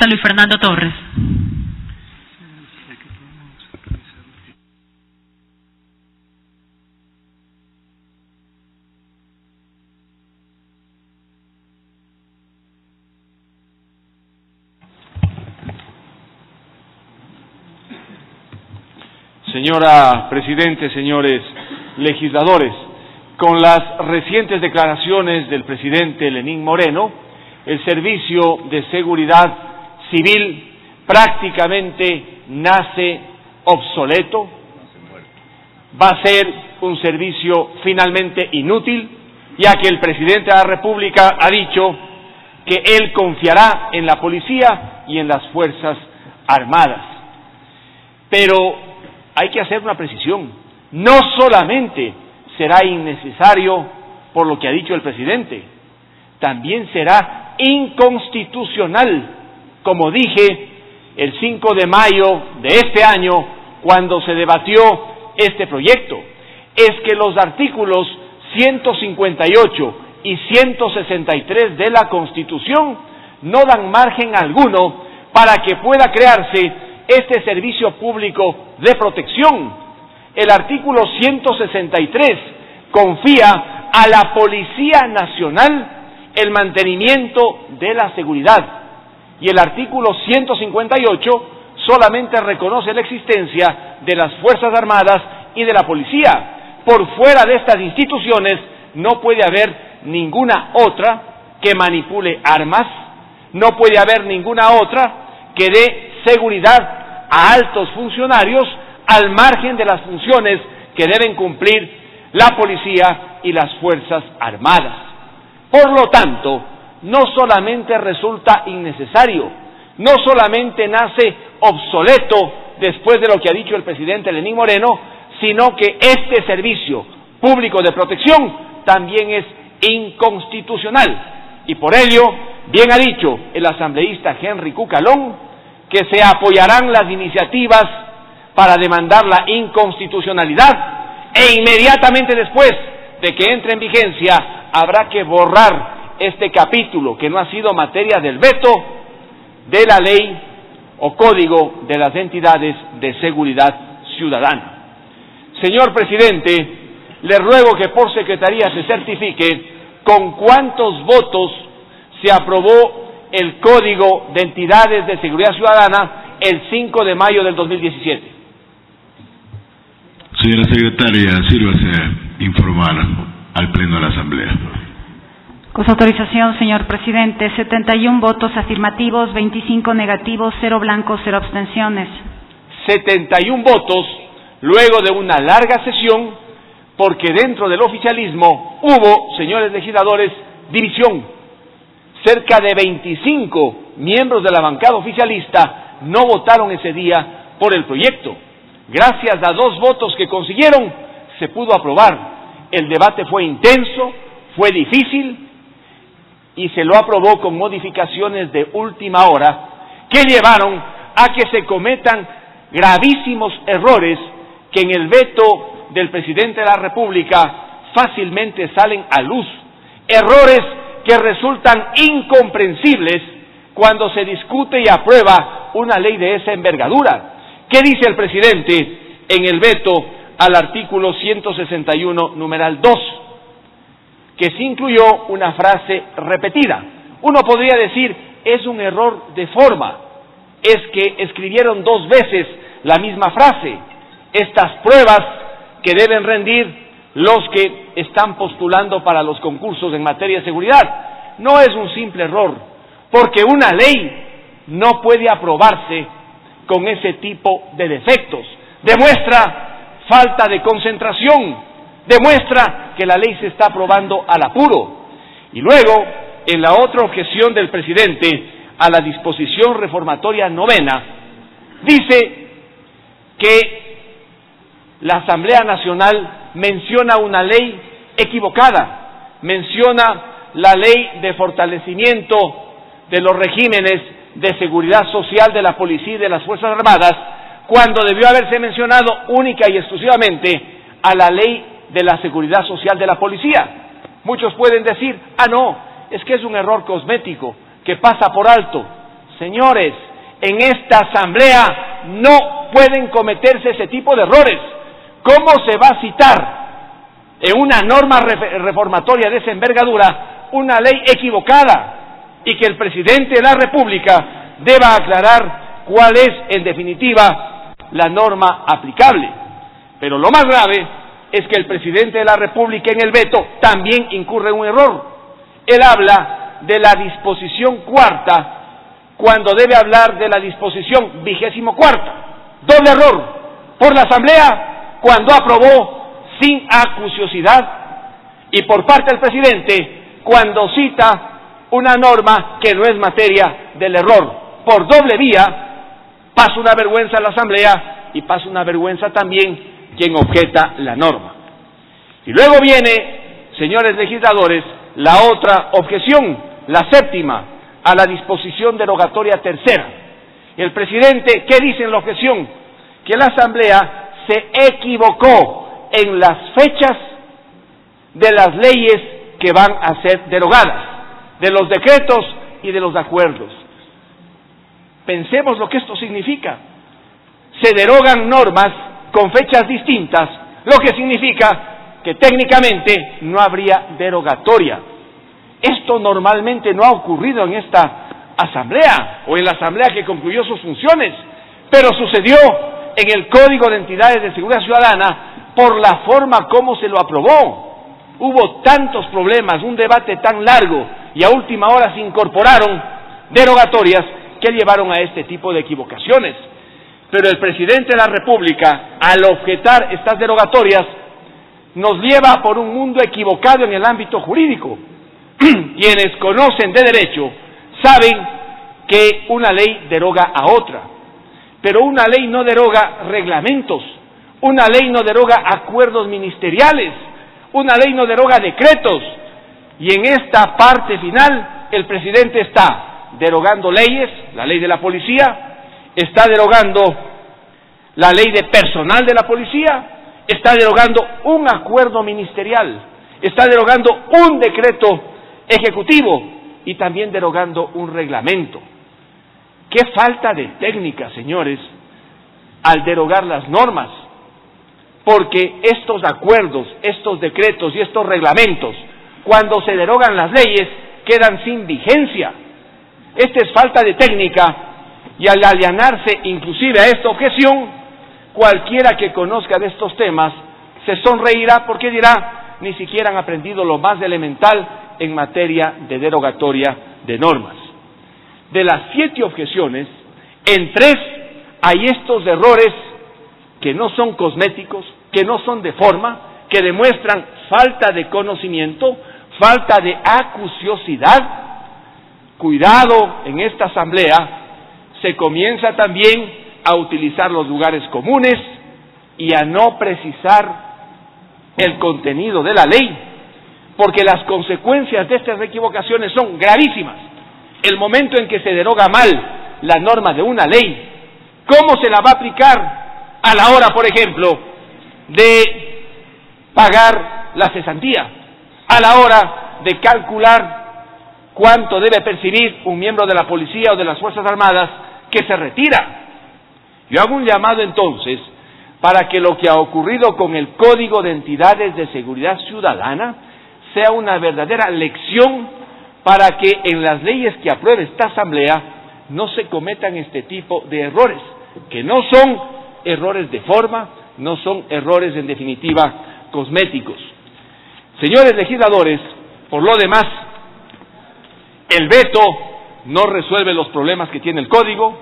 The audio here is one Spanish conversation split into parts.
Luis Fernando Torres. Señora Presidente, señores legisladores, con las recientes declaraciones del presidente Lenín Moreno, el Servicio de Seguridad Civil prácticamente nace obsoleto, va a ser un servicio finalmente inútil, ya que el presidente de la República ha dicho que él confiará en la policía y en las Fuerzas Armadas. Pero hay que hacer una precisión, no solamente será innecesario por lo que ha dicho el presidente, también será inconstitucional, como dije el 5 de mayo de este año, cuando se debatió este proyecto. Es que los artículos 158 y 163 de la Constitución no dan margen alguno para que pueda crearse este servicio público de protección. El artículo 163 confía a la Policía Nacional el mantenimiento de la seguridad, y el artículo 158 solamente reconoce la existencia de las Fuerzas Armadas y de la policía. Por fuera de estas instituciones no puede haber ninguna otra que manipule armas, no puede haber ninguna otra que dé seguridad a altos funcionarios al margen de las funciones que deben cumplir la policía y las Fuerzas Armadas. Por lo tanto, no solamente resulta innecesario, no solamente nace obsoleto después de lo que ha dicho el presidente Lenín Moreno, sino que este servicio público de protección también es inconstitucional. Y por ello, bien ha dicho el asambleísta Henry Cucalón, que se apoyarán las iniciativas para demandar la inconstitucionalidad, e inmediatamente después de que entre en vigencia habrá que borrar este capítulo que no ha sido materia del veto de la ley o código de las entidades de seguridad ciudadana. Señor presidente, le ruego que por secretaría se certifique con cuántos votos se aprobó el Código de Entidades de Seguridad Ciudadana el 5 de mayo del 2017. Señora secretaria, sírvase a informar al Pleno de la Asamblea. Con su autorización, señor presidente, 71 votos afirmativos, 25 negativos, 0 blancos, 0 abstenciones. 71 votos luego de una larga sesión, porque dentro del oficialismo hubo, señores legisladores, división. Cerca de 25 miembros de la bancada oficialista no votaron ese día por el proyecto. Gracias a 2 votos que consiguieron, se pudo aprobar. El debate fue intenso, fue difícil, y se lo aprobó con modificaciones de última hora que llevaron a que se cometan gravísimos errores que en el veto del presidente de la República fácilmente salen a luz. Errores que resultan incomprensibles cuando se discute y aprueba una ley de esa envergadura. ¿Qué dice el presidente en el veto al artículo 161, numeral 2? Que se incluyó una frase repetida. Uno podría decir, es un error de forma, es que escribieron 2 veces la misma frase. Estas pruebas que deben rendir los que están postulando para los concursos en materia de seguridad. No es un simple error, porque una ley no puede aprobarse con ese tipo de defectos. Demuestra falta de concentración, demuestra que la ley se está aprobando al apuro. Y luego, en la otra objeción del presidente a la disposición reformatoria 9ª, dice que la Asamblea Nacional menciona una ley equivocada, menciona la ley de fortalecimiento de los regímenes de seguridad social de la policía y de las Fuerzas Armadas, cuando debió haberse mencionado única y exclusivamente a la ley de la seguridad social de la policía. Muchos pueden decir, no, es que es un error cosmético que pasa por alto. Señores, en esta asamblea no pueden cometerse ese tipo de errores. ¿Cómo se va a citar en una norma reformatoria de esa envergadura una ley equivocada y que el presidente de la República deba aclarar cuál es, en definitiva, la norma aplicable? Pero lo más grave es que el presidente de la República en el veto también incurre en un error. Él habla de la disposición cuarta cuando debe hablar de la disposición 24ª. Doble error. Por la Asamblea, cuando aprobó sin acuciosidad, y por parte del presidente, cuando cita una norma que no es materia del error. Por doble vía, pasa una vergüenza a la Asamblea y pasa una vergüenza también quien objeta la norma. Y luego viene, señores legisladores, la otra objeción, la séptima, a la disposición derogatoria tercera. El presidente, ¿qué dice en la objeción? Que la Asamblea se equivocó en las fechas de las leyes que van a ser derogadas, de los decretos y de los acuerdos. Pensemos lo que esto significa. Se derogan normas con fechas distintas, lo que significa que técnicamente no habría derogatoria. Esto normalmente no ha ocurrido en esta asamblea o en la asamblea que concluyó sus funciones, pero sucedió en el Código de Entidades de Seguridad Ciudadana por la forma como se lo aprobó. Hubo tantos problemas, un debate tan largo, y a última hora se incorporaron derogatorias que llevaron a este tipo de equivocaciones. Pero el presidente de la República, al objetar estas derogatorias, nos lleva por un mundo equivocado en el ámbito jurídico. Quienes conocen de derecho saben que una ley deroga a otra, pero una ley no deroga reglamentos, una ley no deroga acuerdos ministeriales, una ley no deroga decretos, y en esta parte final el presidente está derogando leyes, la ley de la policía, está derogando la ley de personal de la policía, está derogando un acuerdo ministerial, está derogando un decreto ejecutivo y también derogando un reglamento. ¡Qué falta de técnica, señores, al derogar las normas! Porque estos acuerdos, estos decretos y estos reglamentos, cuando se derogan las leyes, quedan sin vigencia. Esta es falta de técnica, y al allanarse inclusive a esta objeción, cualquiera que conozca de estos temas se sonreirá porque dirá, ni siquiera han aprendido lo más elemental en materia de derogatoria de normas. De las 7 objeciones, en 3 hay estos errores que no son cosméticos, que no son de forma, que demuestran falta de conocimiento, falta de acuciosidad. Cuidado, en esta asamblea se comienza también a utilizar los lugares comunes y a no precisar el contenido de la ley, porque las consecuencias de estas equivocaciones son gravísimas. El momento en que se deroga mal la norma de una ley, ¿cómo se la va a aplicar a la hora, por ejemplo, de pagar la cesantía? A la hora de calcular cuánto debe percibir un miembro de la policía o de las Fuerzas Armadas que se retira. Yo hago un llamado entonces para que lo que ha ocurrido con el Código de Entidades de Seguridad Ciudadana sea una verdadera lección para que en las leyes que apruebe esta asamblea no se cometan este tipo de errores, que no son errores de forma, no son errores en definitiva cosméticos. Señores legisladores, por lo demás, el veto no resuelve los problemas que tiene el Código.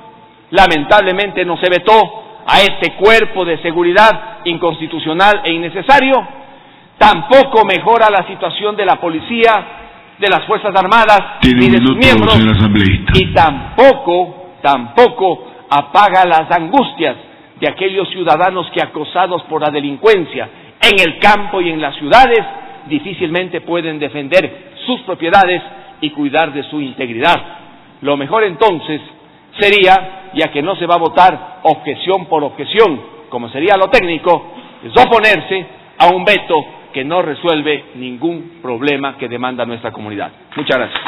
Lamentablemente no se vetó a este cuerpo de seguridad inconstitucional e innecesario. Tampoco mejora la situación de la policía, de las Fuerzas Armadas y de sus miembros, y tampoco apaga las angustias de aquellos ciudadanos que, acosados por la delincuencia en el campo y en las ciudades, difícilmente pueden defender sus propiedades y cuidar de su integridad. Lo mejor entonces sería, ya que no se va a votar objeción por objeción, como sería lo técnico, es oponerse a un veto que no resuelve ningún problema que demanda nuestra comunidad. Muchas gracias.